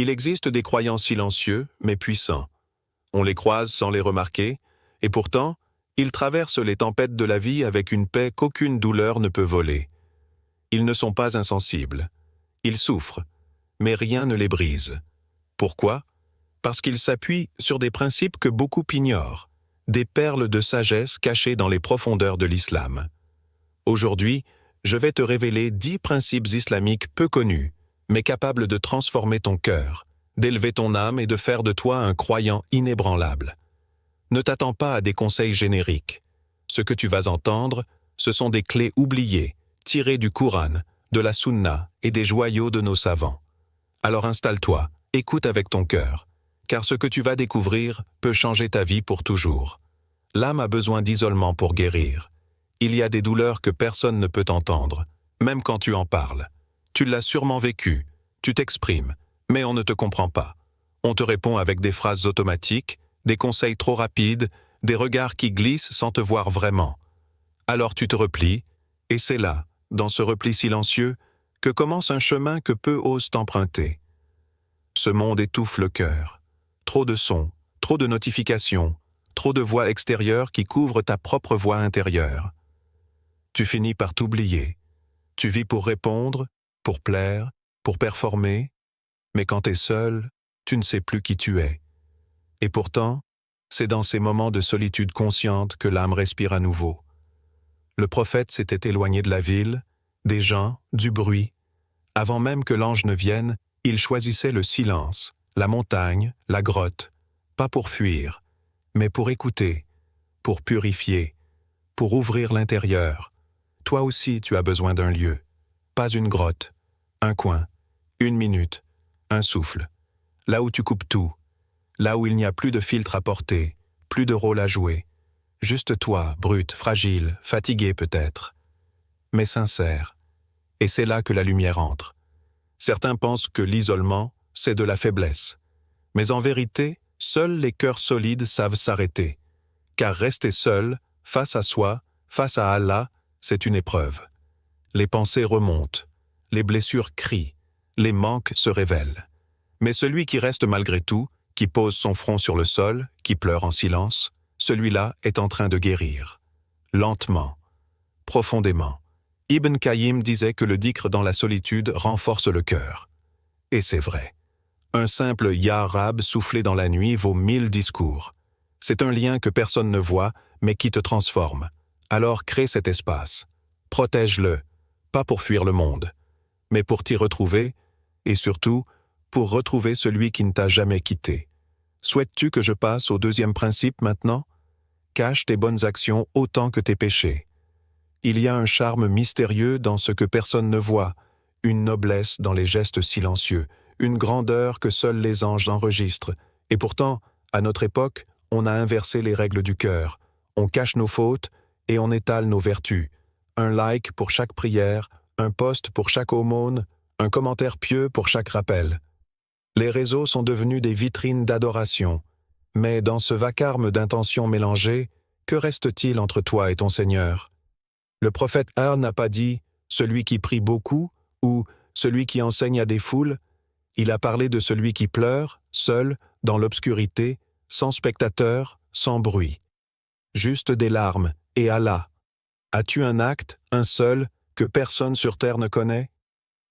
Il existe des croyants silencieux, mais puissants. On les croise sans les remarquer, et pourtant, ils traversent les tempêtes de la vie avec une paix qu'aucune douleur ne peut voler. Ils ne sont pas insensibles. Ils souffrent, mais rien ne les brise. Pourquoi? Parce qu'ils s'appuient sur des principes que beaucoup ignorent, des perles de sagesse cachées dans les profondeurs de l'islam. Aujourd'hui, je vais te révéler 10 principes islamiques peu connus, mais capables de transformer ton cœur, d'élever ton âme et de faire de toi un croyant inébranlable. Ne t'attends pas à des conseils génériques. Ce que tu vas entendre, ce sont des clés oubliées, tirées du Coran, de la Sunna et des joyaux de nos savants. Alors installe-toi, écoute avec ton cœur, car ce que tu vas découvrir peut changer ta vie pour toujours. L'âme a besoin d'isolement pour guérir. Il y a des douleurs que personne ne peut entendre, même quand tu en parles. Tu l'as sûrement vécu, tu t'exprimes, mais on ne te comprend pas. On te répond avec des phrases automatiques, des conseils trop rapides, des regards qui glissent sans te voir vraiment. Alors tu te replies, et c'est là, dans ce repli silencieux, que commence un chemin que peu osent emprunter. Ce monde étouffe le cœur. Trop de sons, trop de notifications, trop de voix extérieures qui couvrent ta propre voix intérieure. Tu finis par t'oublier. Tu vis pour répondre, pour plaire, pour performer, mais quand t'es seul, tu ne sais plus qui tu es. Et pourtant, c'est dans ces moments de solitude consciente que l'âme respire à nouveau. Le prophète s'était éloigné de la ville, des gens, du bruit. Avant même que l'ange ne vienne, il choisissait le silence, la montagne, la grotte, pas pour fuir, mais pour écouter, pour purifier, pour ouvrir l'intérieur. Toi aussi, tu as besoin d'un lieu, pas une grotte, un coin, une minute, un souffle, là où tu coupes tout, là où il n'y a plus de filtre à porter, plus de rôle à jouer. Juste toi, brute, fragile, fatigué peut-être, mais sincère. Et c'est là que la lumière entre. Certains pensent que l'isolement, c'est de la faiblesse. Mais en vérité, seuls les cœurs solides savent s'arrêter. Car rester seul, face à soi, face à Allah, c'est une épreuve. Les pensées remontent, les blessures crient, les manques se révèlent. Mais celui qui reste malgré tout, qui pose son front sur le sol, qui pleure en silence, celui-là est en train de guérir. Lentement, profondément. Ibn Qayyim disait que le dhikr dans la solitude renforce le cœur. Et c'est vrai. Un simple « Ya Rab » soufflé dans la nuit vaut 1000 discours. C'est un lien que personne ne voit, mais qui te transforme. Alors crée cet espace. Protège-le, pas pour fuir le monde, mais pour t'y retrouver, et surtout, pour retrouver celui qui ne t'a jamais quitté. Souhaites-tu que je passe au 2e principe maintenant? Cache tes bonnes actions autant que tes péchés. Il y a un charme mystérieux dans ce que personne ne voit, une noblesse dans les gestes silencieux, une grandeur que seuls les anges enregistrent. Et pourtant, à notre époque, on a inversé les règles du cœur. On cache nos fautes et on étale nos vertus. Un like pour chaque prière, un post pour chaque aumône, un commentaire pieux pour chaque rappel. Les réseaux sont devenus des vitrines d'adoration. Mais dans ce vacarme d'intentions mélangées, que reste-t-il entre toi et ton Seigneur? Le prophète n'a pas dit « celui qui prie beaucoup » ou « celui qui enseigne à des foules ». Il a parlé de celui qui pleure, seul, dans l'obscurité, sans spectateur, sans bruit. Juste des larmes, et Allah. As-tu un acte, un seul, que personne sur terre ne connaît?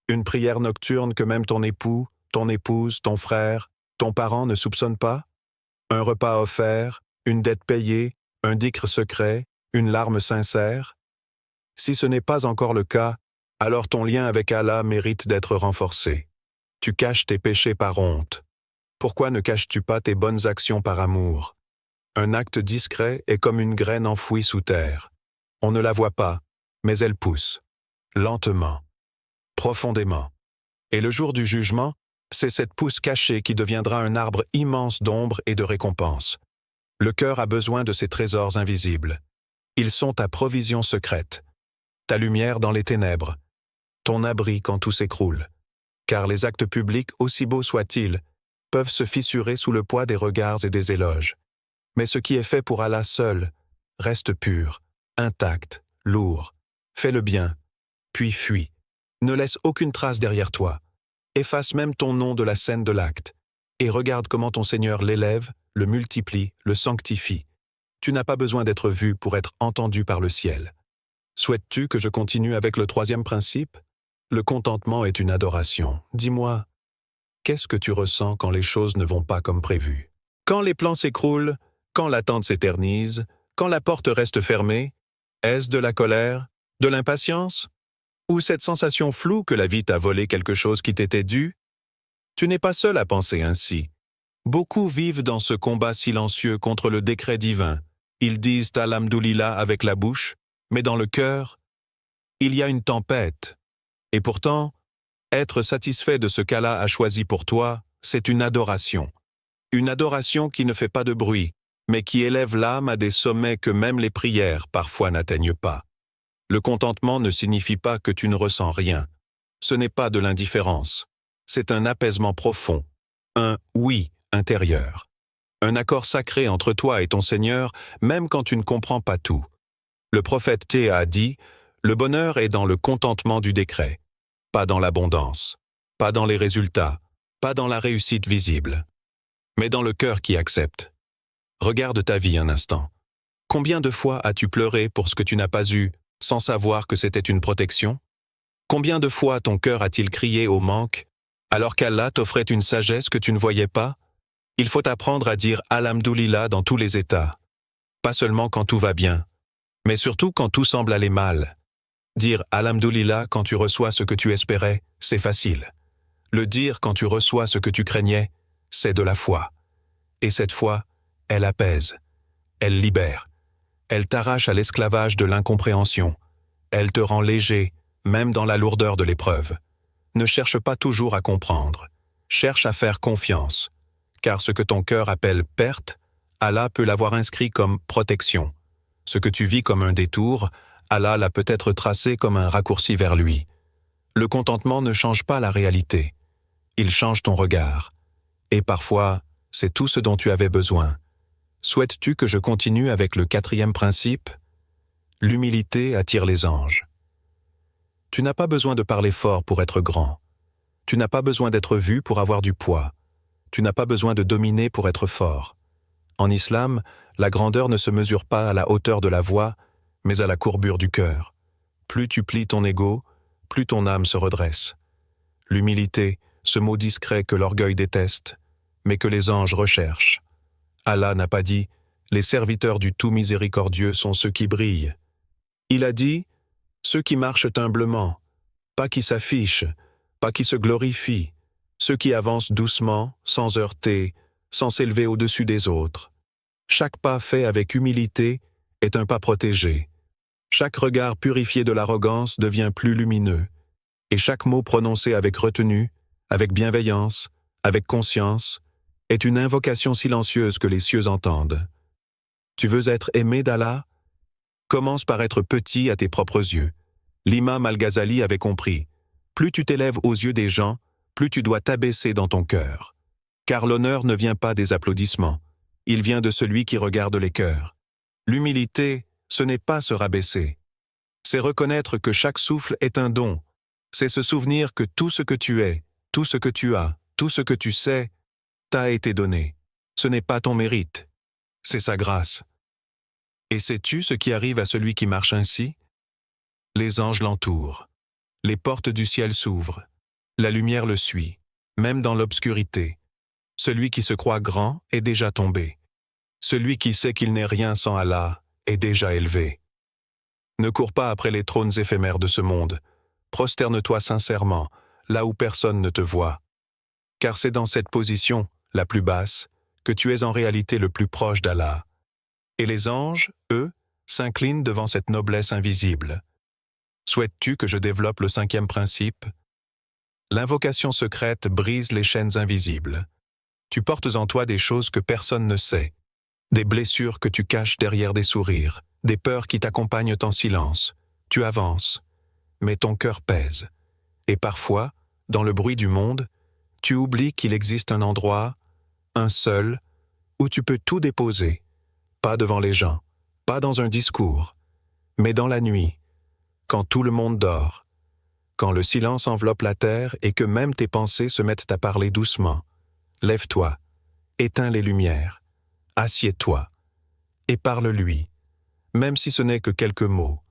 Une prière nocturne que même ton époux, ton épouse, ton frère, ton parent ne soupçonnent pas? Un repas offert, une dette payée, un dhikr secret, une larme sincère? Si ce n'est pas encore le cas, alors ton lien avec Allah mérite d'être renforcé. Tu caches tes péchés par honte. Pourquoi ne caches-tu pas tes bonnes actions par amour? Un acte discret est comme une graine enfouie sous terre. On ne la voit pas, mais elle pousse. Lentement. Profondément. Et le jour du jugement, c'est cette pousse cachée qui deviendra un arbre immense d'ombre et de récompense. Le cœur a besoin de ces trésors invisibles. Ils sont ta provision secrète. Ta lumière dans les ténèbres, ton abri quand tout s'écroule. Car les actes publics, aussi beaux soient-ils, peuvent se fissurer sous le poids des regards et des éloges. Mais ce qui est fait pour Allah seul reste pur, intact, lourd. Fais le bien, puis fuis. Ne laisse aucune trace derrière toi. Efface même ton nom de la scène de l'acte, et regarde comment ton Seigneur l'élève, le multiplie, le sanctifie. Tu n'as pas besoin d'être vu pour être entendu par le ciel. Souhaites-tu que je continue avec le troisième principe? Le contentement est une adoration. Dis-moi, qu'est-ce que tu ressens quand les choses ne vont pas comme prévu? Quand les plans s'écroulent, quand l'attente s'éternise, quand la porte reste fermée, est-ce de la colère, de l'impatience? Ou cette sensation floue que la vie t'a volé quelque chose qui t'était dû? Tu n'es pas seul à penser ainsi. Beaucoup vivent dans ce combat silencieux contre le décret divin. Ils disent Alhamdoulilah avec la bouche, mais dans le cœur, il y a une tempête. Et pourtant, être satisfait de ce qu'Allah a choisi pour toi, c'est une adoration. Une adoration qui ne fait pas de bruit, mais qui élève l'âme à des sommets que même les prières parfois n'atteignent pas. Le contentement ne signifie pas que tu ne ressens rien. Ce n'est pas de l'indifférence. C'est un apaisement profond, un oui intérieur. Un accord sacré entre toi et ton Seigneur, même quand tu ne comprends pas tout. Le prophète Thé a dit, « Le bonheur est dans le contentement du décret, pas dans l'abondance, pas dans les résultats, pas dans la réussite visible, mais dans le cœur qui accepte. » Regarde ta vie un instant. Combien de fois as-tu pleuré pour ce que tu n'as pas eu, sans savoir que c'était une protection? Combien de fois ton cœur a-t-il crié au manque, alors qu'Allah t'offrait une sagesse que tu ne voyais pas? Il faut apprendre à dire Alhamdoulilah dans tous les états. Pas seulement quand tout va bien, mais surtout quand tout semble aller mal. Dire Alhamdoulilah quand tu reçois ce que tu espérais, c'est facile. Le dire quand tu reçois ce que tu craignais, c'est de la foi. Et cette foi, elle apaise, elle libère, elle t'arrache à l'esclavage de l'incompréhension, elle te rend léger, même dans la lourdeur de l'épreuve. Ne cherche pas toujours à comprendre, cherche à faire confiance, car ce que ton cœur appelle perte, Allah peut l'avoir inscrit comme protection. Ce que tu vis comme un détour, Allah l'a peut-être tracé comme un raccourci vers lui. Le contentement ne change pas la réalité. Il change ton regard. Et parfois, c'est tout ce dont tu avais besoin. Souhaites-tu que je continue avec le quatrième principe? L'humilité attire les anges. Tu n'as pas besoin de parler fort pour être grand. Tu n'as pas besoin d'être vu pour avoir du poids. Tu n'as pas besoin de dominer pour être fort. En islam, la grandeur ne se mesure pas à la hauteur de la voix, mais à la courbure du cœur. Plus tu plies ton ego, plus ton âme se redresse. L'humilité, ce mot discret que l'orgueil déteste, mais que les anges recherchent. Allah n'a pas dit « Les serviteurs du tout miséricordieux sont ceux qui brillent ». Il a dit « Ceux qui marchent humblement, pas qui s'affichent, pas qui se glorifient, ceux qui avancent doucement, sans heurter, sans s'élever au-dessus des autres. Chaque pas fait avec humilité est un pas protégé. Chaque regard purifié de l'arrogance devient plus lumineux. Et chaque mot prononcé avec retenue, avec bienveillance, avec conscience, est une invocation silencieuse que les cieux entendent. Tu veux être aimé d'Allah? Commence par être petit à tes propres yeux. L'imam Al-Ghazali avait compris. Plus tu t'élèves aux yeux des gens, plus tu dois t'abaisser dans ton cœur. Car l'honneur ne vient pas des applaudissements, il vient de celui qui regarde les cœurs. L'humilité, ce n'est pas se rabaisser. C'est reconnaître que chaque souffle est un don. C'est se souvenir que tout ce que tu es, tout ce que tu as, tout ce que tu sais, t'a été donné. Ce n'est pas ton mérite, c'est sa grâce. Et sais-tu ce qui arrive à celui qui marche ainsi? Les anges l'entourent. Les portes du ciel s'ouvrent. La lumière le suit, même dans l'obscurité. Celui qui se croit grand est déjà tombé. Celui qui sait qu'il n'est rien sans Allah est déjà élevé. Ne cours pas après les trônes éphémères de ce monde. Prosterne-toi sincèrement, là où personne ne te voit. Car c'est dans cette position, la plus basse, que tu es en réalité le plus proche d'Allah. Et les anges, eux, s'inclinent devant cette noblesse invisible. Souhaites-tu que je développe le cinquième principe? L'invocation secrète brise les chaînes invisibles. Tu portes en toi des choses que personne ne sait, des blessures que tu caches derrière des sourires, des peurs qui t'accompagnent en silence. Tu avances, mais ton cœur pèse. Et parfois, dans le bruit du monde, tu oublies qu'il existe un endroit, un seul, où tu peux tout déposer, pas devant les gens, pas dans un discours, mais dans la nuit, quand tout le monde dort, quand le silence enveloppe la terre et que même tes pensées se mettent à parler doucement. Lève-toi, éteins les lumières, assieds-toi, et parle-lui, même si ce n'est que quelques mots,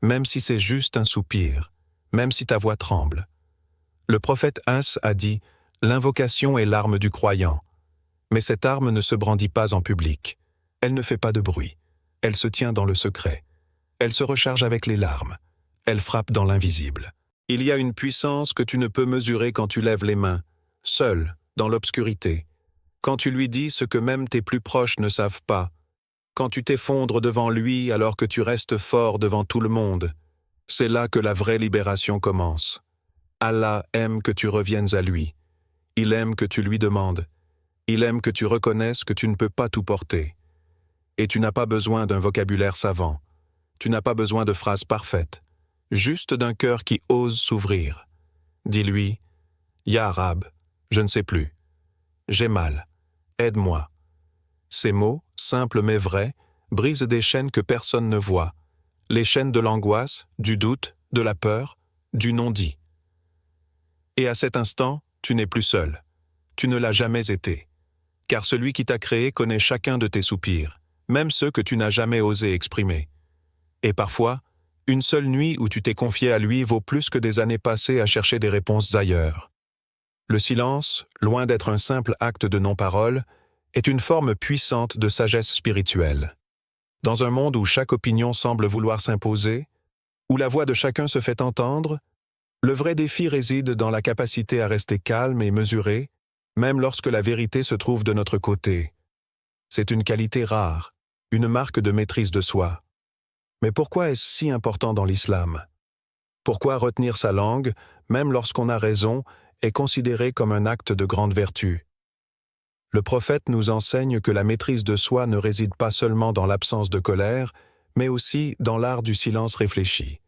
même si c'est juste un soupir, même si ta voix tremble. Le prophète Ins a dit « L'invocation est l'arme du croyant ». Mais cette arme ne se brandit pas en public. Elle ne fait pas de bruit. Elle se tient dans le secret. Elle se recharge avec les larmes. Elle frappe dans l'invisible. Il y a une puissance que tu ne peux mesurer quand tu lèves les mains, seul, dans l'obscurité. Quand tu lui dis ce que même tes plus proches ne savent pas. Quand tu t'effondres devant lui alors que tu restes fort devant tout le monde. C'est là que la vraie libération commence. Allah aime que tu reviennes à lui. Il aime que tu lui demandes. Il aime que tu reconnaisses que tu ne peux pas tout porter. Et tu n'as pas besoin d'un vocabulaire savant. Tu n'as pas besoin de phrases parfaites. Juste d'un cœur qui ose s'ouvrir. Dis-lui, « Ya Rab, je ne sais plus. J'ai mal. Aide-moi. » Ces mots, simples mais vrais, brisent des chaînes que personne ne voit. Les chaînes de l'angoisse, du doute, de la peur, du non-dit. Et à cet instant, tu n'es plus seul. Tu ne l'as jamais été. Car celui qui t'a créé connaît chacun de tes soupirs, même ceux que tu n'as jamais osé exprimer. Et parfois, une seule nuit où tu t'es confié à lui vaut plus que des années passées à chercher des réponses ailleurs. Le silence, loin d'être un simple acte de non-parole, est une forme puissante de sagesse spirituelle. Dans un monde où chaque opinion semble vouloir s'imposer, où la voix de chacun se fait entendre, le vrai défi réside dans la capacité à rester calme et mesuré, même lorsque la vérité se trouve de notre côté. C'est une qualité rare, une marque de maîtrise de soi. Mais pourquoi est-ce si important dans l'islam? Pourquoi retenir sa langue, même lorsqu'on a raison, est considéré comme un acte de grande vertu? Le prophète nous enseigne que la maîtrise de soi ne réside pas seulement dans l'absence de colère, mais aussi dans l'art du silence réfléchi.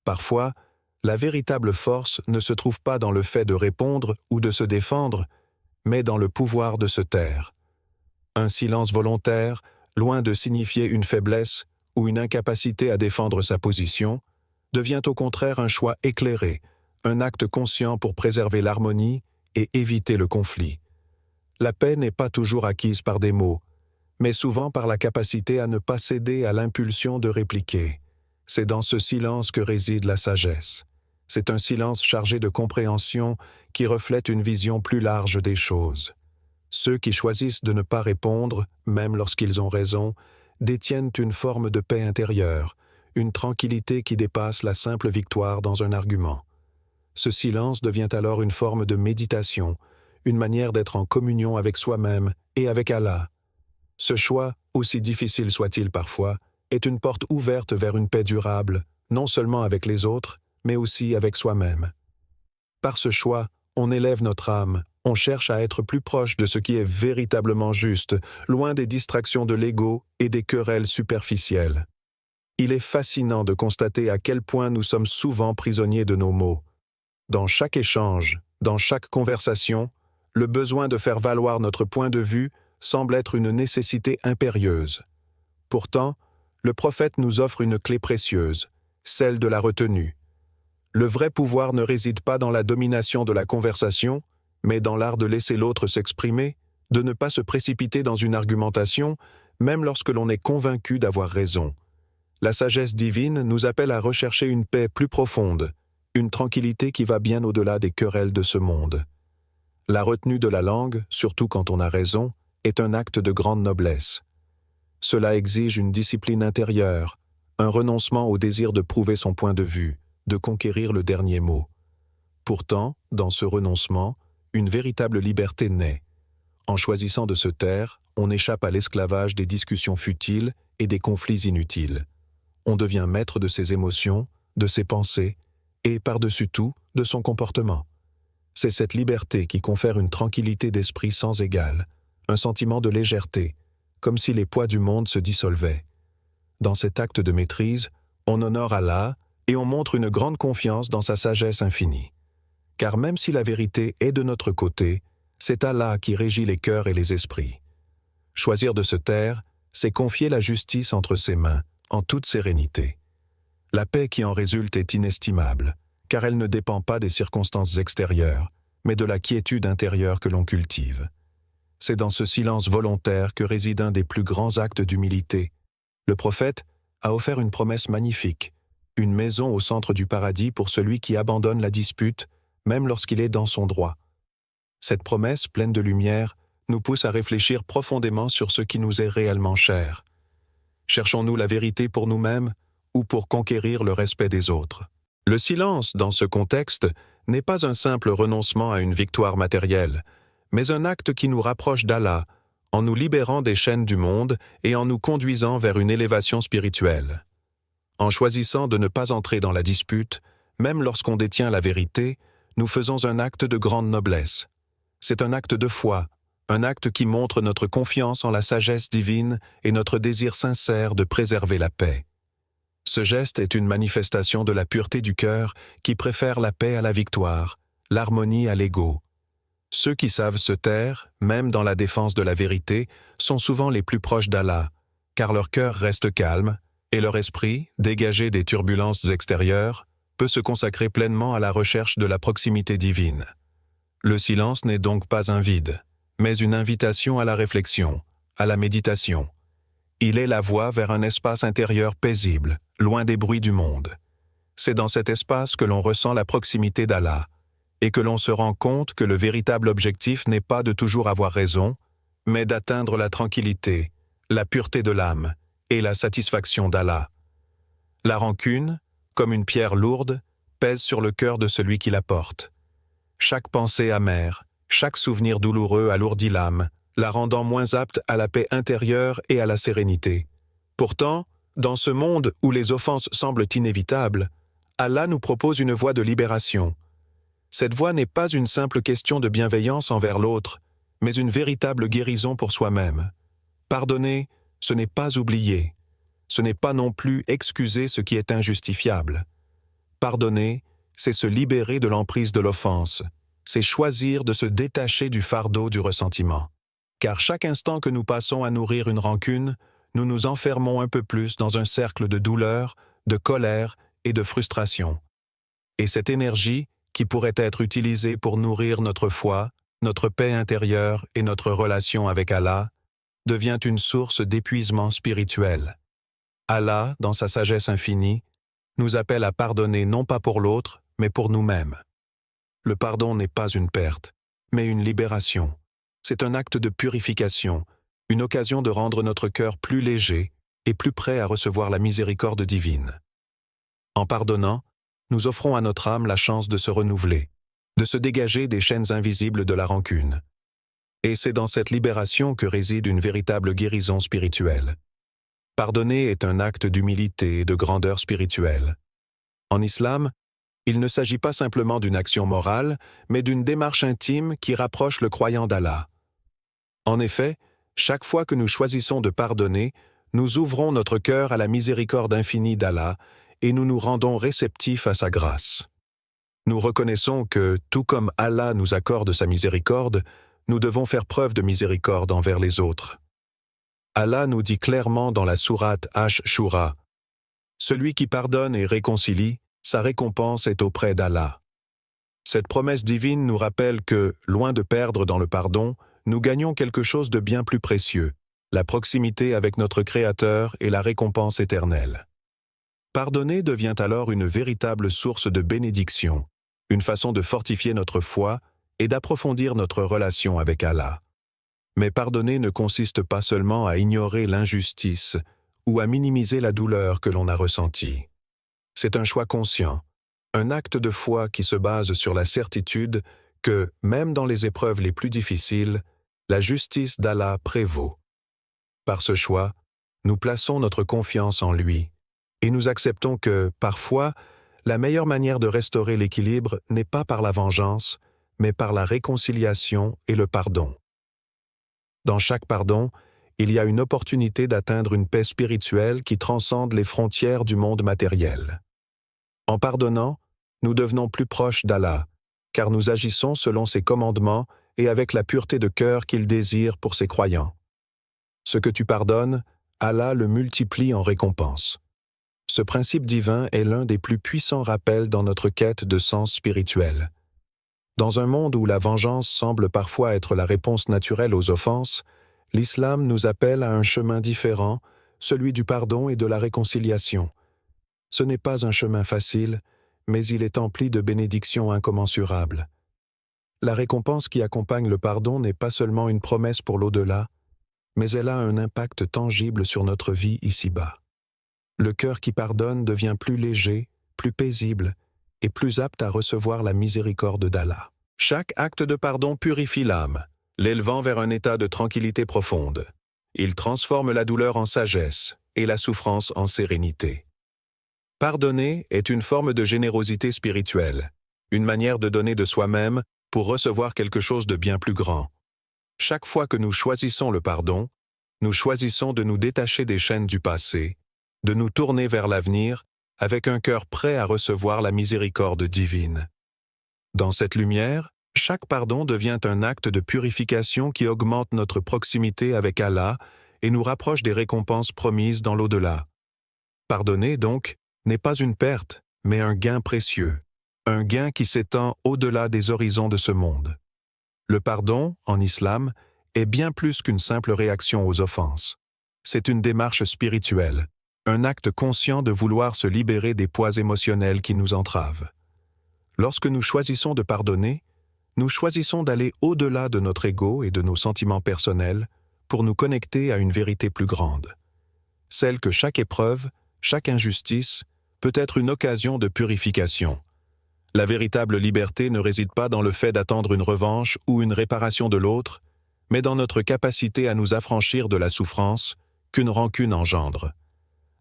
Parfois, la véritable force ne se trouve pas dans le fait de répondre ou de se défendre, mais dans le pouvoir de se taire. Un silence volontaire, loin de signifier une faiblesse ou une incapacité à défendre sa position, devient au contraire un choix éclairé, un acte conscient pour préserver l'harmonie et éviter le conflit. La paix n'est pas toujours acquise par des mots, mais souvent par la capacité à ne pas céder à l'impulsion de répliquer. C'est dans ce silence que réside la sagesse. C'est un silence chargé de compréhension qui reflète une vision plus large des choses. Ceux qui choisissent de ne pas répondre, même lorsqu'ils ont raison, détiennent une forme de paix intérieure, une tranquillité qui dépasse la simple victoire dans un argument. Ce silence devient alors une forme de méditation, une manière d'être en communion avec soi-même et avec Allah. Ce choix, aussi difficile soit-il parfois, est une porte ouverte vers une paix durable, non seulement avec les autres, mais aussi avec soi-même. Par ce choix, on élève notre âme, on cherche à être plus proche de ce qui est véritablement juste, loin des distractions de l'ego et des querelles superficielles. Il est fascinant de constater à quel point nous sommes souvent prisonniers de nos mots. Dans chaque échange, dans chaque conversation, le besoin de faire valoir notre point de vue semble être une nécessité impérieuse. Pourtant, le prophète nous offre une clé précieuse, celle de la retenue. Le vrai pouvoir ne réside pas dans la domination de la conversation, mais dans l'art de laisser l'autre s'exprimer, de ne pas se précipiter dans une argumentation, même lorsque l'on est convaincu d'avoir raison. La sagesse divine nous appelle à rechercher une paix plus profonde, une tranquillité qui va bien au-delà des querelles de ce monde. La retenue de la langue, surtout quand on a raison, est un acte de grande noblesse. Cela exige une discipline intérieure, un renoncement au désir de prouver son point de vue, de conquérir le dernier mot. Pourtant, dans ce renoncement, une véritable liberté naît. En choisissant de se taire, on échappe à l'esclavage des discussions futiles et des conflits inutiles. On devient maître de ses émotions, de ses pensées, et par-dessus tout, de son comportement. C'est cette liberté qui confère une tranquillité d'esprit sans égale, un sentiment de légèreté, comme si les poids du monde se dissolvaient. Dans cet acte de maîtrise, on honore Allah et on montre une grande confiance dans sa sagesse infinie. Car même si la vérité est de notre côté, c'est Allah qui régit les cœurs et les esprits. Choisir de se taire, c'est confier la justice entre ses mains, en toute sérénité. La paix qui en résulte est inestimable, car elle ne dépend pas des circonstances extérieures, mais de la quiétude intérieure que l'on cultive. C'est dans ce silence volontaire que réside un des plus grands actes d'humilité. Le prophète a offert une promesse magnifique, une maison au centre du paradis pour celui qui abandonne la dispute, même lorsqu'il est dans son droit. Cette promesse, pleine de lumière, nous pousse à réfléchir profondément sur ce qui nous est réellement cher. Cherchons-nous la vérité pour nous-mêmes ou pour conquérir le respect des autres? Le silence, dans ce contexte, n'est pas un simple renoncement à une victoire matérielle, mais un acte qui nous rapproche d'Allah, en nous libérant des chaînes du monde et en nous conduisant vers une élévation spirituelle. En choisissant de ne pas entrer dans la dispute, même lorsqu'on détient la vérité, nous faisons un acte de grande noblesse. C'est un acte de foi, un acte qui montre notre confiance en la sagesse divine et notre désir sincère de préserver la paix. Ce geste est une manifestation de la pureté du cœur qui préfère la paix à la victoire, l'harmonie à l'ego. Ceux qui savent se taire, même dans la défense de la vérité, sont souvent les plus proches d'Allah, car leur cœur reste calme et leur esprit, dégagé des turbulences extérieures, peut se consacrer pleinement à la recherche de la proximité divine. Le silence n'est donc pas un vide, mais une invitation à la réflexion, à la méditation. Il est la voie vers un espace intérieur paisible, loin des bruits du monde. C'est dans cet espace que l'on ressent la proximité d'Allah, et que l'on se rend compte que le véritable objectif n'est pas de toujours avoir raison, mais d'atteindre la tranquillité, la pureté de l'âme et la satisfaction d'Allah. La rancune, comme une pierre lourde, pèse sur le cœur de celui qui la porte. Chaque pensée amère, chaque souvenir douloureux alourdit l'âme, la rendant moins apte à la paix intérieure et à la sérénité. Pourtant, dans ce monde où les offenses semblent inévitables, Allah nous propose une voie de libération. Cette voie n'est pas une simple question de bienveillance envers l'autre, mais une véritable guérison pour soi-même. Pardonner, ce n'est pas oublier. Ce n'est pas non plus excuser ce qui est injustifiable. Pardonner, c'est se libérer de l'emprise de l'offense. C'est choisir de se détacher du fardeau du ressentiment. Car chaque instant que nous passons à nourrir une rancune, nous nous enfermons un peu plus dans un cercle de douleur, de colère et de frustration. Et cette énergie, qui pourrait être utilisée pour nourrir notre foi, notre paix intérieure et notre relation avec Allah, devient une source d'épuisement spirituel. Allah, dans sa sagesse infinie, nous appelle à pardonner non pas pour l'autre, mais pour nous-mêmes. Le pardon n'est pas une perte, mais une libération. C'est un acte de purification, une occasion de rendre notre cœur plus léger et plus prêt à recevoir la miséricorde divine. En pardonnant, nous offrons à notre âme la chance de se renouveler, de se dégager des chaînes invisibles de la rancune. Et c'est dans cette libération que réside une véritable guérison spirituelle. Pardonner est un acte d'humilité et de grandeur spirituelle. En islam, il ne s'agit pas simplement d'une action morale, mais d'une démarche intime qui rapproche le croyant d'Allah. En effet, chaque fois que nous choisissons de pardonner, nous ouvrons notre cœur à la miséricorde infinie d'Allah et nous nous rendons réceptifs à sa grâce. Nous reconnaissons que, tout comme Allah nous accorde sa miséricorde, nous devons faire preuve de miséricorde envers les autres. Allah nous dit clairement dans la sourate Ash-Shura, « Celui qui pardonne et réconcilie, sa récompense est auprès d'Allah. » Cette promesse divine nous rappelle que, loin de perdre dans le pardon, nous gagnons quelque chose de bien plus précieux, la proximité avec notre Créateur et la récompense éternelle. Pardonner devient alors une véritable source de bénédiction, une façon de fortifier notre foi et d'approfondir notre relation avec Allah. Mais pardonner ne consiste pas seulement à ignorer l'injustice ou à minimiser la douleur que l'on a ressentie. C'est un choix conscient, un acte de foi qui se base sur la certitude que, même dans les épreuves les plus difficiles, la justice d'Allah prévaut. Par ce choix, nous plaçons notre confiance en lui, et nous acceptons que, parfois, la meilleure manière de restaurer l'équilibre n'est pas par la vengeance, mais par la réconciliation et le pardon. Dans chaque pardon, il y a une opportunité d'atteindre une paix spirituelle qui transcende les frontières du monde matériel. En pardonnant, nous devenons plus proches d'Allah, car nous agissons selon ses commandements et avec la pureté de cœur qu'il désire pour ses croyants. Ce que tu pardonnes, Allah le multiplie en récompense. Ce principe divin est l'un des plus puissants rappels dans notre quête de sens spirituel. Dans un monde où la vengeance semble parfois être la réponse naturelle aux offenses, l'islam nous appelle à un chemin différent, celui du pardon et de la réconciliation. Ce n'est pas un chemin facile, mais il est empli de bénédictions incommensurables. La récompense qui accompagne le pardon n'est pas seulement une promesse pour l'au-delà, mais elle a un impact tangible sur notre vie ici-bas. Le cœur qui pardonne devient plus léger, plus paisible et plus apte à recevoir la miséricorde d'Allah. Chaque acte de pardon purifie l'âme, l'élevant vers un état de tranquillité profonde. Il transforme la douleur en sagesse et la souffrance en sérénité. Pardonner est une forme de générosité spirituelle, une manière de donner de soi-même pour recevoir quelque chose de bien plus grand. Chaque fois que nous choisissons le pardon, nous choisissons de nous détacher des chaînes du passé, de nous tourner vers l'avenir avec un cœur prêt à recevoir la miséricorde divine. Dans cette lumière, chaque pardon devient un acte de purification qui augmente notre proximité avec Allah et nous rapproche des récompenses promises dans l'au-delà. Pardonner, donc, n'est pas une perte, mais un gain précieux, un gain qui s'étend au-delà des horizons de ce monde. Le pardon, en islam, est bien plus qu'une simple réaction aux offenses. C'est une démarche spirituelle, un acte conscient de vouloir se libérer des poids émotionnels qui nous entravent. Lorsque nous choisissons de pardonner, nous choisissons d'aller au-delà de notre ego et de nos sentiments personnels pour nous connecter à une vérité plus grande. Celle que chaque épreuve, chaque injustice, peut être une occasion de purification. La véritable liberté ne réside pas dans le fait d'attendre une revanche ou une réparation de l'autre, mais dans notre capacité à nous affranchir de la souffrance qu'une rancune engendre.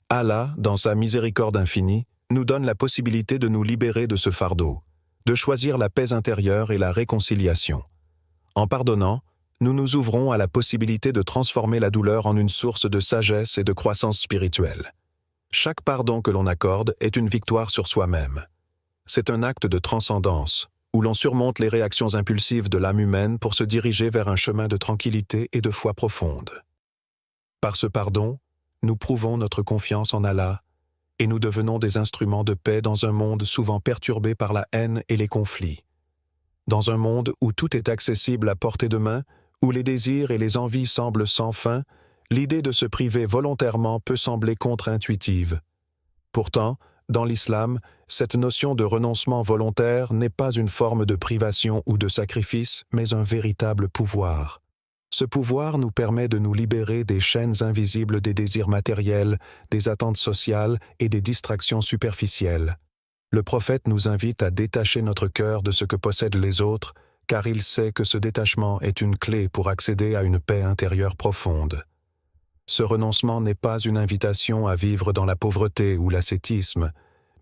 Allah, dans sa miséricorde infinie, nous donne la possibilité de nous libérer de ce fardeau, de choisir la paix intérieure et la réconciliation. En pardonnant, nous nous ouvrons à la possibilité de transformer la douleur en une source de sagesse et de croissance spirituelle. Chaque pardon que l'on accorde est une victoire sur soi-même. C'est un acte de transcendance, où l'on surmonte les réactions impulsives de l'âme humaine pour se diriger vers un chemin de tranquillité et de foi profonde. Par ce pardon, nous prouvons notre confiance en Allah et nous devenons des instruments de paix dans un monde souvent perturbé par la haine et les conflits. Dans un monde où tout est accessible à portée de main, où les désirs et les envies semblent sans fin, l'idée de se priver volontairement peut sembler contre-intuitive. Pourtant, dans l'islam, cette notion de renoncement volontaire n'est pas une forme de privation ou de sacrifice, mais un véritable pouvoir. Ce pouvoir nous permet de nous libérer des chaînes invisibles des désirs matériels, des attentes sociales et des distractions superficielles. Le prophète nous invite à détacher notre cœur de ce que possèdent les autres, car il sait que ce détachement est une clé pour accéder à une paix intérieure profonde. Ce renoncement n'est pas une invitation à vivre dans la pauvreté ou l'ascétisme,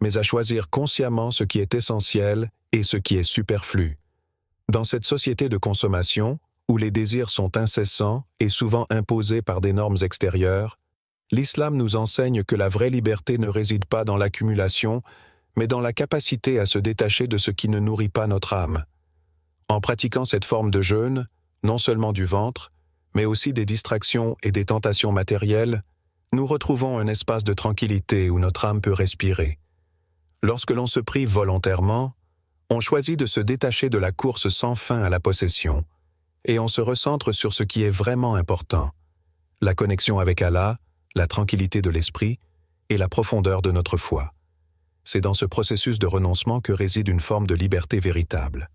mais à choisir consciemment ce qui est essentiel et ce qui est superflu. Dans cette société de consommation, où les désirs sont incessants et souvent imposés par des normes extérieures, l'islam nous enseigne que la vraie liberté ne réside pas dans l'accumulation, mais dans la capacité à se détacher de ce qui ne nourrit pas notre âme. En pratiquant cette forme de jeûne, non seulement du ventre, mais aussi des distractions et des tentations matérielles, nous retrouvons un espace de tranquillité où notre âme peut respirer. Lorsque l'on se prive volontairement, on choisit de se détacher de la course sans fin à la possession, et on se recentre sur ce qui est vraiment important, la connexion avec Allah, la tranquillité de l'esprit et la profondeur de notre foi. C'est dans ce processus de renoncement que réside une forme de liberté véritable.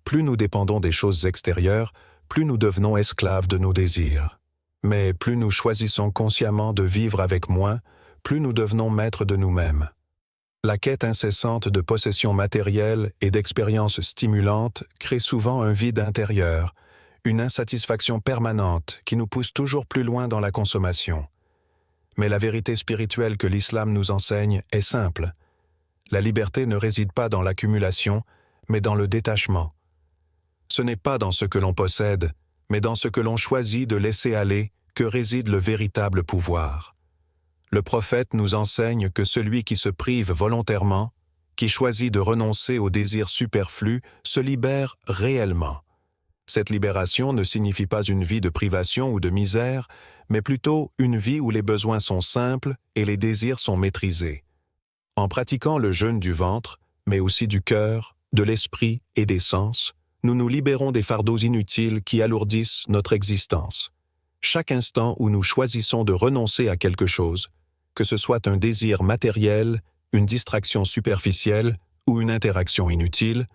Plus nous dépendons des choses extérieures, plus nous devenons esclaves de nos désirs. Mais plus nous choisissons consciemment de vivre avec moins, plus nous devenons maîtres de nous-mêmes. La quête incessante de possessions matérielles et d'expériences stimulantes crée souvent un vide intérieur, une insatisfaction permanente qui nous pousse toujours plus loin dans la consommation. Mais la vérité spirituelle que l'islam nous enseigne est simple. La liberté ne réside pas dans l'accumulation, mais dans le détachement. Ce n'est pas dans ce que l'on possède, mais dans ce que l'on choisit de laisser aller que réside le véritable pouvoir. Le prophète nous enseigne que celui qui se prive volontairement, qui choisit de renoncer aux désirs superflus, se libère réellement. Cette libération ne signifie pas une vie de privation ou de misère, mais plutôt une vie où les besoins sont simples et les désirs sont maîtrisés. En pratiquant le jeûne du ventre, mais aussi du cœur, de l'esprit et des sens, nous nous libérons des fardeaux inutiles qui alourdissent notre existence. Chaque instant où nous choisissons de renoncer à quelque chose, que ce soit un désir matériel, une distraction superficielle ou une interaction inutile,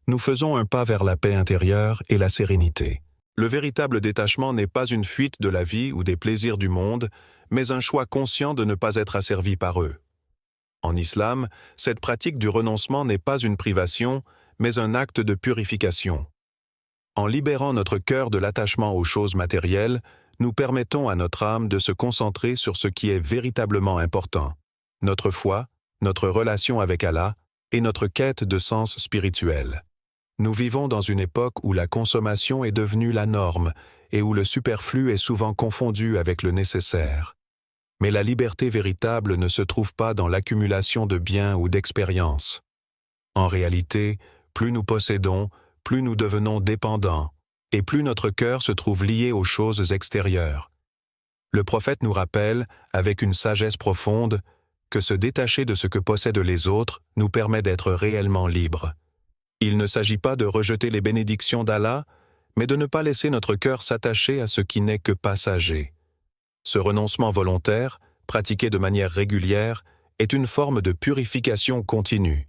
nous faisons un pas vers la paix intérieure et la sérénité. Le véritable détachement n'est pas une fuite de la vie ou des plaisirs du monde, mais un choix conscient de ne pas être asservi par eux. En islam, cette pratique du renoncement n'est pas une privation, mais un acte de purification. En libérant notre cœur de l'attachement aux choses matérielles, nous permettons à notre âme de se concentrer sur ce qui est véritablement important, notre foi, notre relation avec Allah et notre quête de sens spirituel. Nous vivons dans une époque où la consommation est devenue la norme et où le superflu est souvent confondu avec le nécessaire. Mais la liberté véritable ne se trouve pas dans l'accumulation de biens ou d'expériences. En réalité, plus nous possédons, plus nous devenons dépendants, et plus notre cœur se trouve lié aux choses extérieures. Le prophète nous rappelle, avec une sagesse profonde, que se détacher de ce que possèdent les autres nous permet d'être réellement libres. Il ne s'agit pas de rejeter les bénédictions d'Allah, mais de ne pas laisser notre cœur s'attacher à ce qui n'est que passager. Ce renoncement volontaire, pratiqué de manière régulière, est une forme de purification continue.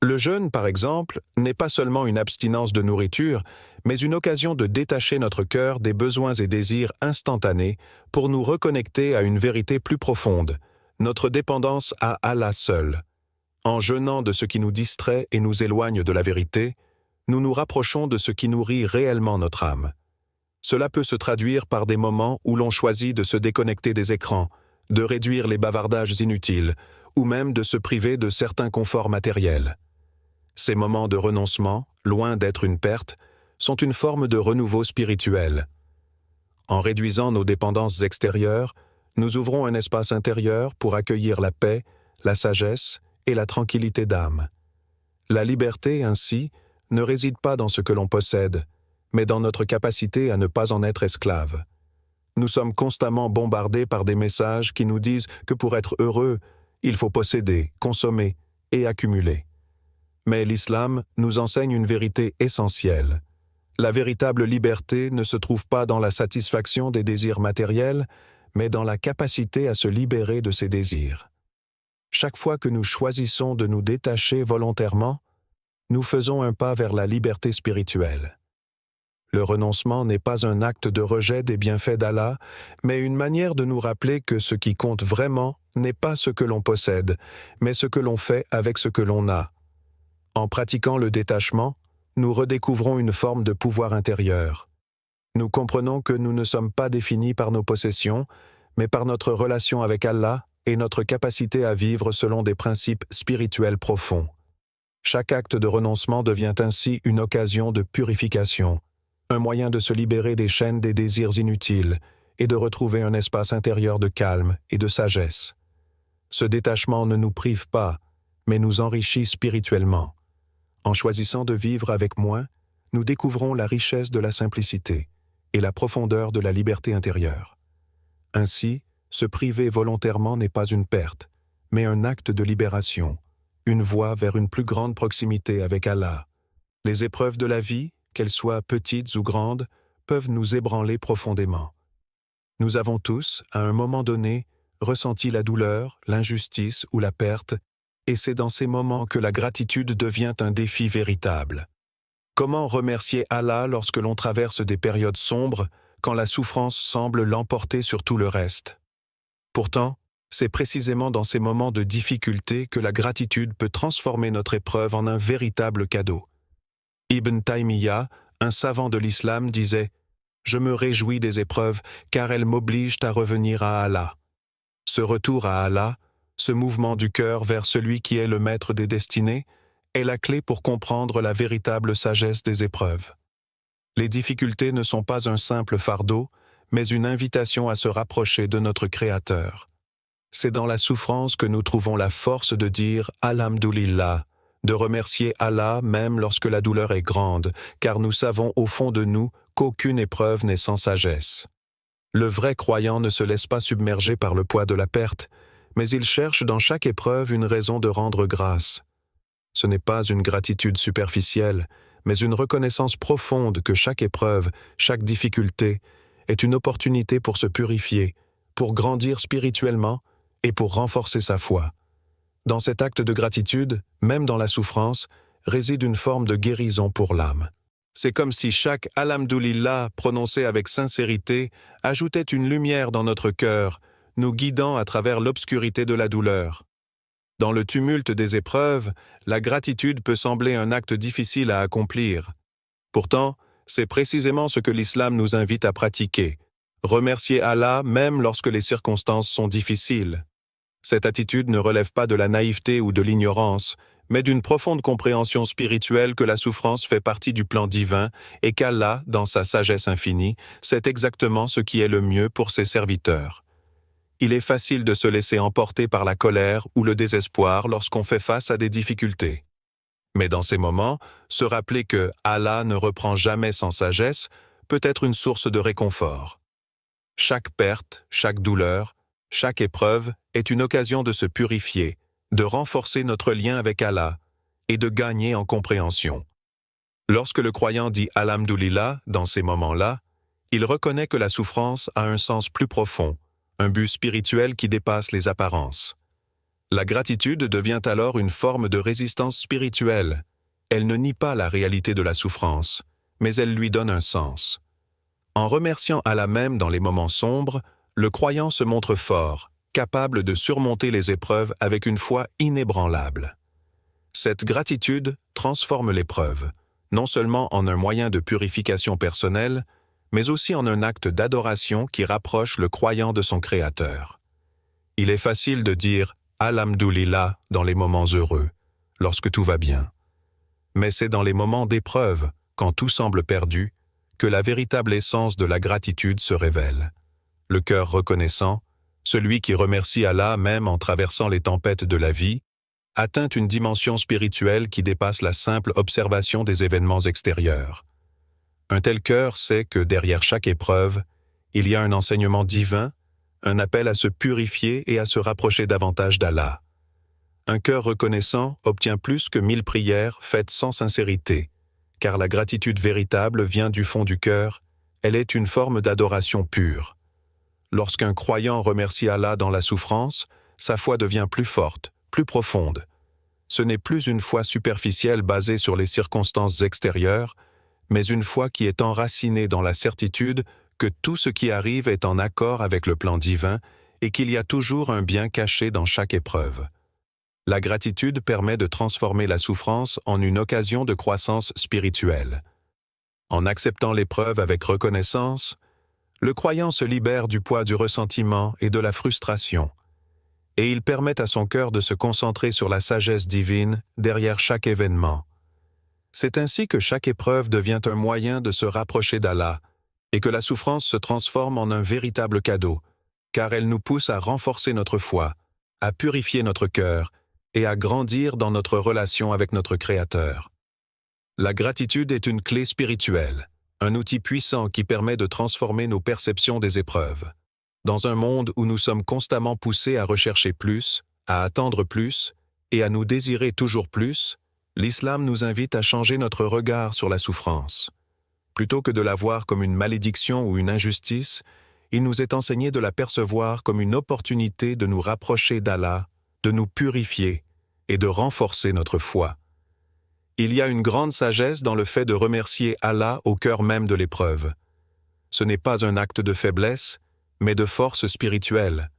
Le jeûne, par exemple, n'est pas seulement une abstinence de nourriture, mais une occasion de détacher notre cœur des besoins et désirs instantanés pour nous reconnecter à une vérité plus profonde, notre dépendance à Allah seul. En jeûnant de ce qui nous distrait et nous éloigne de la vérité, nous nous rapprochons de ce qui nourrit réellement notre âme. Cela peut se traduire par des moments où l'on choisit de se déconnecter des écrans, de réduire les bavardages inutiles, ou même de se priver de certains conforts matériels. Ces moments de renoncement, loin d'être une perte, sont une forme de renouveau spirituel. En réduisant nos dépendances extérieures, nous ouvrons un espace intérieur pour accueillir la paix, la sagesse et la tranquillité d'âme. La liberté, ainsi, ne réside pas dans ce que l'on possède, mais dans notre capacité à ne pas en être esclave. Nous sommes constamment bombardés par des messages qui nous disent que pour être heureux, il faut posséder, consommer et accumuler. Mais l'islam nous enseigne une vérité essentielle. La véritable liberté ne se trouve pas dans la satisfaction des désirs matériels, mais dans la capacité à se libérer de ces désirs. Chaque fois que nous choisissons de nous détacher volontairement, nous faisons un pas vers la liberté spirituelle. Le renoncement n'est pas un acte de rejet des bienfaits d'Allah, mais une manière de nous rappeler que ce qui compte vraiment n'est pas ce que l'on possède, mais ce que l'on fait avec ce que l'on a. En pratiquant le détachement, nous redécouvrons une forme de pouvoir intérieur. Nous comprenons que nous ne sommes pas définis par nos possessions, mais par notre relation avec Allah et notre capacité à vivre selon des principes spirituels profonds. Chaque acte de renoncement devient ainsi une occasion de purification, un moyen de se libérer des chaînes des désirs inutiles et de retrouver un espace intérieur de calme et de sagesse. Ce détachement ne nous prive pas, mais nous enrichit spirituellement. En choisissant de vivre avec moins, nous découvrons la richesse de la simplicité et la profondeur de la liberté intérieure. Ainsi, se priver volontairement n'est pas une perte, mais un acte de libération, une voie vers une plus grande proximité avec Allah. Les épreuves de la vie, qu'elles soient petites ou grandes, peuvent nous ébranler profondément. Nous avons tous, à un moment donné, ressenti la douleur, l'injustice ou la perte, et c'est dans ces moments que la gratitude devient un défi véritable. Comment remercier Allah lorsque l'on traverse des périodes sombres, quand la souffrance semble l'emporter sur tout le reste? Pourtant, c'est précisément dans ces moments de difficulté que la gratitude peut transformer notre épreuve en un véritable cadeau. Ibn Taymiyyah, un savant de l'islam, disait « Je me réjouis des épreuves car elles m'obligent à revenir à Allah. » Ce retour à Allah, ce mouvement du cœur vers celui qui est le maître des destinées, est la clé pour comprendre la véritable sagesse des épreuves. Les difficultés ne sont pas un simple fardeau, mais une invitation à se rapprocher de notre Créateur. C'est dans la souffrance que nous trouvons la force de dire « Alhamdulillah », de remercier Allah même lorsque la douleur est grande, car nous savons au fond de nous qu'aucune épreuve n'est sans sagesse. Le vrai croyant ne se laisse pas submerger par le poids de la perte, mais il cherche dans chaque épreuve une raison de rendre grâce. Ce n'est pas une gratitude superficielle, mais une reconnaissance profonde que chaque épreuve, chaque difficulté, est une opportunité pour se purifier, pour grandir spirituellement et pour renforcer sa foi. Dans cet acte de gratitude, même dans la souffrance, réside une forme de guérison pour l'âme. C'est comme si chaque « Alhamdoulilah » prononcé avec sincérité ajoutait une lumière dans notre cœur, nous guidant à travers l'obscurité de la douleur. Dans le tumulte des épreuves, la gratitude peut sembler un acte difficile à accomplir. Pourtant, c'est précisément ce que l'islam nous invite à pratiquer. Remercier Allah même lorsque les circonstances sont difficiles. Cette attitude ne relève pas de la naïveté ou de l'ignorance, mais d'une profonde compréhension spirituelle que la souffrance fait partie du plan divin et qu'Allah, dans sa sagesse infinie, sait exactement ce qui est le mieux pour ses serviteurs. Il est facile de se laisser emporter par la colère ou le désespoir lorsqu'on fait face à des difficultés. Mais dans ces moments, se rappeler que Allah ne reprend jamais sans sagesse peut être une source de réconfort. Chaque perte, chaque douleur, chaque épreuve est une occasion de se purifier, de renforcer notre lien avec Allah et de gagner en compréhension. Lorsque le croyant dit « Alhamdoulilah » dans ces moments-là, il reconnaît que la souffrance a un sens plus profond, un but spirituel qui dépasse les apparences. La gratitude devient alors une forme de résistance spirituelle. Elle ne nie pas la réalité de la souffrance, mais elle lui donne un sens. En remerciant Allah même dans les moments sombres, le croyant se montre fort, capable de surmonter les épreuves avec une foi inébranlable. Cette gratitude transforme l'épreuve, non seulement en un moyen de purification personnelle, mais aussi en un acte d'adoration qui rapproche le croyant de son Créateur. Il est facile de dire « Alhamdoulilah » dans les moments heureux, lorsque tout va bien. Mais c'est dans les moments d'épreuve, quand tout semble perdu, que la véritable essence de la gratitude se révèle. Le cœur reconnaissant, celui qui remercie Allah même en traversant les tempêtes de la vie, atteint une dimension spirituelle qui dépasse la simple observation des événements extérieurs. Un tel cœur sait que derrière chaque épreuve, il y a un enseignement divin, un appel à se purifier et à se rapprocher davantage d'Allah. Un cœur reconnaissant obtient plus que 1000 prières faites sans sincérité, car la gratitude véritable vient du fond du cœur, elle est une forme d'adoration pure. Lorsqu'un croyant remercie Allah dans la souffrance, sa foi devient plus forte, plus profonde. Ce n'est plus une foi superficielle basée sur les circonstances extérieures, mais une foi qui est enracinée dans la certitude que tout ce qui arrive est en accord avec le plan divin et qu'il y a toujours un bien caché dans chaque épreuve. La gratitude permet de transformer la souffrance en une occasion de croissance spirituelle. En acceptant l'épreuve avec reconnaissance, le croyant se libère du poids du ressentiment et de la frustration, et il permet à son cœur de se concentrer sur la sagesse divine derrière chaque événement. C'est ainsi que chaque épreuve devient un moyen de se rapprocher d'Allah, et que la souffrance se transforme en un véritable cadeau, car elle nous pousse à renforcer notre foi, à purifier notre cœur et à grandir dans notre relation avec notre Créateur. La gratitude est une clé spirituelle, un outil puissant qui permet de transformer nos perceptions des épreuves. Dans un monde où nous sommes constamment poussés à rechercher plus, à attendre plus et à nous désirer toujours plus, l'islam nous invite à changer notre regard sur la souffrance. Plutôt que de la voir comme une malédiction ou une injustice, il nous est enseigné de la percevoir comme une opportunité de nous rapprocher d'Allah, de nous purifier et de renforcer notre foi. Il y a une grande sagesse dans le fait de remercier Allah au cœur même de l'épreuve. Ce n'est pas un acte de faiblesse, mais de force spirituelle.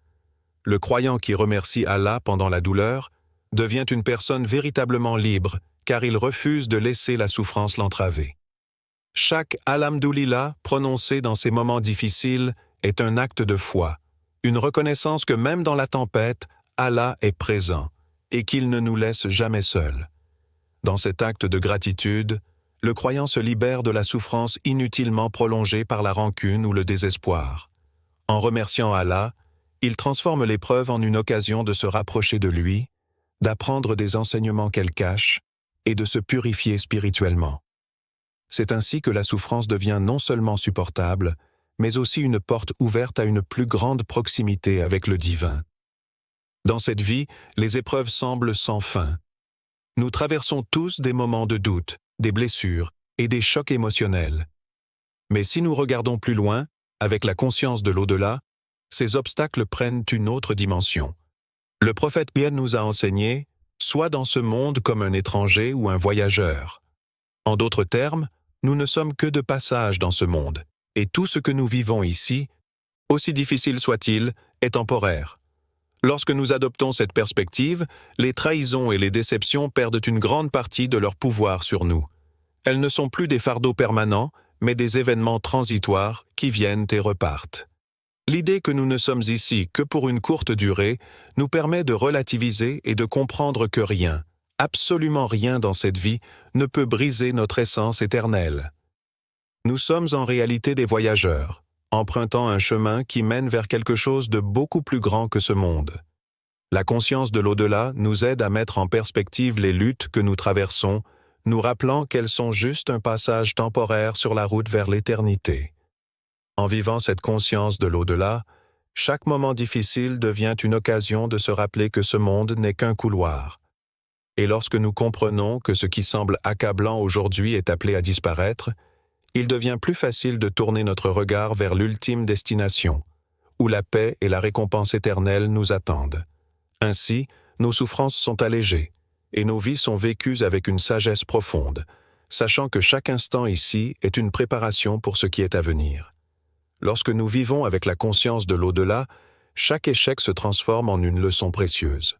Le croyant qui remercie Allah pendant la douleur devient une personne véritablement libre, car il refuse de laisser la souffrance l'entraver. Chaque « Alhamdoulilah » prononcé dans ces moments difficiles est un acte de foi, une reconnaissance que même dans la tempête, Allah est présent et qu'il ne nous laisse jamais seuls. Dans cet acte de gratitude, le croyant se libère de la souffrance inutilement prolongée par la rancune ou le désespoir. En remerciant Allah, il transforme l'épreuve en une occasion de se rapprocher de lui, d'apprendre des enseignements qu'elle cache et de se purifier spirituellement. C'est ainsi que la souffrance devient non seulement supportable, mais aussi une porte ouverte à une plus grande proximité avec le divin. Dans cette vie, les épreuves semblent sans fin. Nous traversons tous des moments de doute, des blessures et des chocs émotionnels. Mais si nous regardons plus loin, avec la conscience de l'au-delà, ces obstacles prennent une autre dimension. Le prophète Bien nous a enseigné « Sois dans ce monde comme un étranger ou un voyageur ». En d'autres termes, nous ne sommes que de passage dans ce monde, et tout ce que nous vivons ici, aussi difficile soit-il, est temporaire. Lorsque nous adoptons cette perspective, les trahisons et les déceptions perdent une grande partie de leur pouvoir sur nous. Elles ne sont plus des fardeaux permanents, mais des événements transitoires qui viennent et repartent. L'idée que nous ne sommes ici que pour une courte durée nous permet de relativiser et de comprendre que rien, absolument rien dans cette vie, ne peut briser notre essence éternelle. Nous sommes en réalité des voyageurs, empruntant un chemin qui mène vers quelque chose de beaucoup plus grand que ce monde. La conscience de l'au-delà nous aide à mettre en perspective les luttes que nous traversons, nous rappelant qu'elles sont juste un passage temporaire sur la route vers l'éternité. En vivant cette conscience de l'au-delà, chaque moment difficile devient une occasion de se rappeler que ce monde n'est qu'un couloir. Et lorsque nous comprenons que ce qui semble accablant aujourd'hui est appelé à disparaître, il devient plus facile de tourner notre regard vers l'ultime destination, où la paix et la récompense éternelle nous attendent. Ainsi, nos souffrances sont allégées, et nos vies sont vécues avec une sagesse profonde, sachant que chaque instant ici est une préparation pour ce qui est à venir. Lorsque nous vivons avec la conscience de l'au-delà, chaque échec se transforme en une leçon précieuse.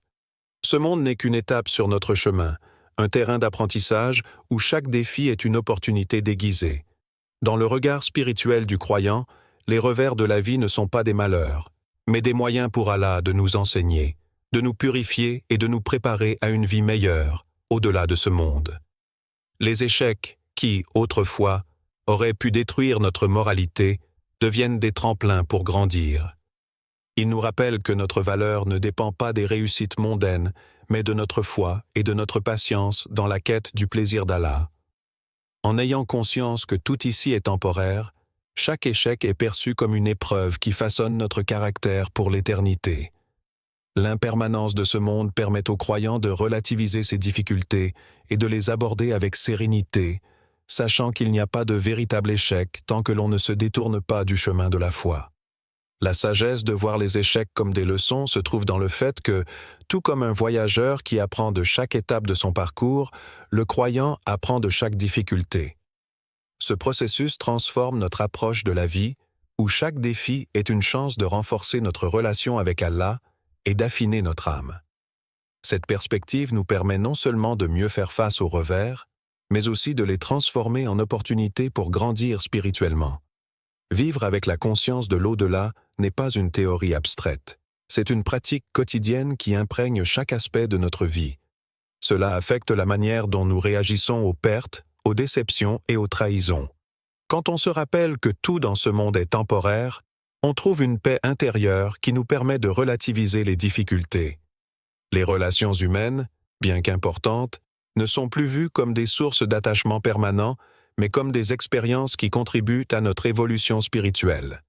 Ce monde n'est qu'une étape sur notre chemin, un terrain d'apprentissage où chaque défi est une opportunité déguisée. Dans le regard spirituel du croyant, les revers de la vie ne sont pas des malheurs, mais des moyens pour Allah de nous enseigner, de nous purifier et de nous préparer à une vie meilleure, au-delà de ce monde. Les échecs qui, autrefois, auraient pu détruire notre moralité, deviennent des tremplins pour grandir. Ils nous rappellent que notre valeur ne dépend pas des réussites mondaines, mais de notre foi et de notre patience dans la quête du plaisir d'Allah. En ayant conscience que tout ici est temporaire, chaque échec est perçu comme une épreuve qui façonne notre caractère pour l'éternité. L'impermanence de ce monde permet aux croyants de relativiser ces difficultés et de les aborder avec sérénité, sachant qu'il n'y a pas de véritable échec tant que l'on ne se détourne pas du chemin de la foi. La sagesse de voir les échecs comme des leçons se trouve dans le fait que, tout comme un voyageur qui apprend de chaque étape de son parcours, le croyant apprend de chaque difficulté. Ce processus transforme notre approche de la vie, où chaque défi est une chance de renforcer notre relation avec Allah et d'affiner notre âme. Cette perspective nous permet non seulement de mieux faire face aux revers, mais aussi de les transformer en opportunités pour grandir spirituellement. Vivre avec la conscience de l'au-delà n'est pas une théorie abstraite. C'est une pratique quotidienne qui imprègne chaque aspect de notre vie. Cela affecte la manière dont nous réagissons aux pertes, aux déceptions et aux trahisons. Quand on se rappelle que tout dans ce monde est temporaire, on trouve une paix intérieure qui nous permet de relativiser les difficultés. Les relations humaines, bien qu'importantes, ne sont plus vues comme des sources d'attachement permanent, mais comme des expériences qui contribuent à notre évolution spirituelle.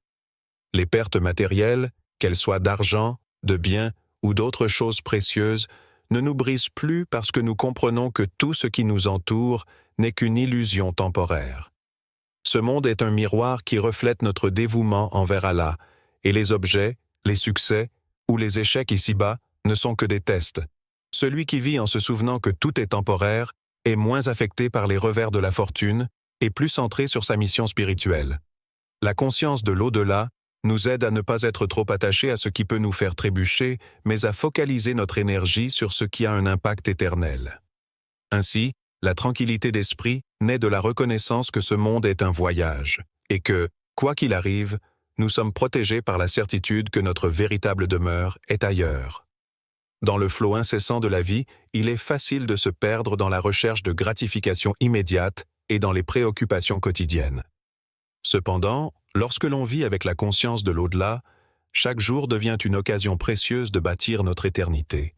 Les pertes matérielles, qu'elles soient d'argent, de biens ou d'autres choses précieuses, ne nous brisent plus parce que nous comprenons que tout ce qui nous entoure n'est qu'une illusion temporaire. Ce monde est un miroir qui reflète notre dévouement envers Allah, et les objets, les succès ou les échecs ici-bas ne sont que des tests. Celui qui vit en se souvenant que tout est temporaire est moins affecté par les revers de la fortune et plus centré sur sa mission spirituelle. La conscience de l'au-delà nous aide à ne pas être trop attachés à ce qui peut nous faire trébucher, mais à focaliser notre énergie sur ce qui a un impact éternel. Ainsi, la tranquillité d'esprit naît de la reconnaissance que ce monde est un voyage, et que, quoi qu'il arrive, nous sommes protégés par la certitude que notre véritable demeure est ailleurs. Dans le flot incessant de la vie, il est facile de se perdre dans la recherche de gratification immédiate et dans les préoccupations quotidiennes. Cependant, lorsque l'on vit avec la conscience de l'au-delà, chaque jour devient une occasion précieuse de bâtir notre éternité.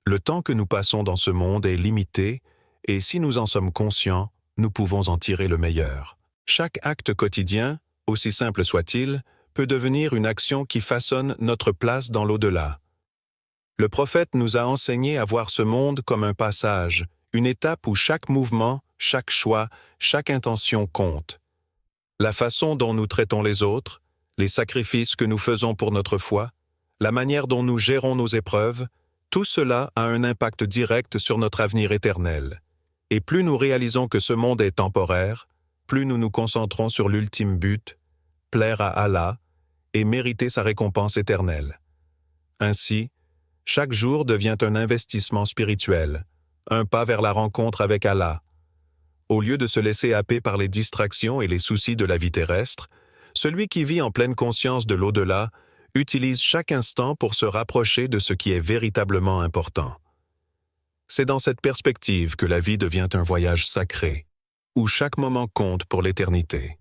Le temps que nous passons dans ce monde est limité, et si nous en sommes conscients, nous pouvons en tirer le meilleur. Chaque acte quotidien, aussi simple soit-il, peut devenir une action qui façonne notre place dans l'au-delà. Le prophète nous a enseigné à voir ce monde comme un passage, une étape où chaque mouvement, chaque choix, chaque intention compte. La façon dont nous traitons les autres, les sacrifices que nous faisons pour notre foi, la manière dont nous gérons nos épreuves, tout cela a un impact direct sur notre avenir éternel. Et plus nous réalisons que ce monde est temporaire, plus nous nous concentrons sur l'ultime but, plaire à Allah et mériter sa récompense éternelle. Ainsi, chaque jour devient un investissement spirituel, un pas vers la rencontre avec Allah. Au lieu de se laisser happer par les distractions et les soucis de la vie terrestre, celui qui vit en pleine conscience de l'au-delà utilise chaque instant pour se rapprocher de ce qui est véritablement important. C'est dans cette perspective que la vie devient un voyage sacré, où chaque moment compte pour l'éternité.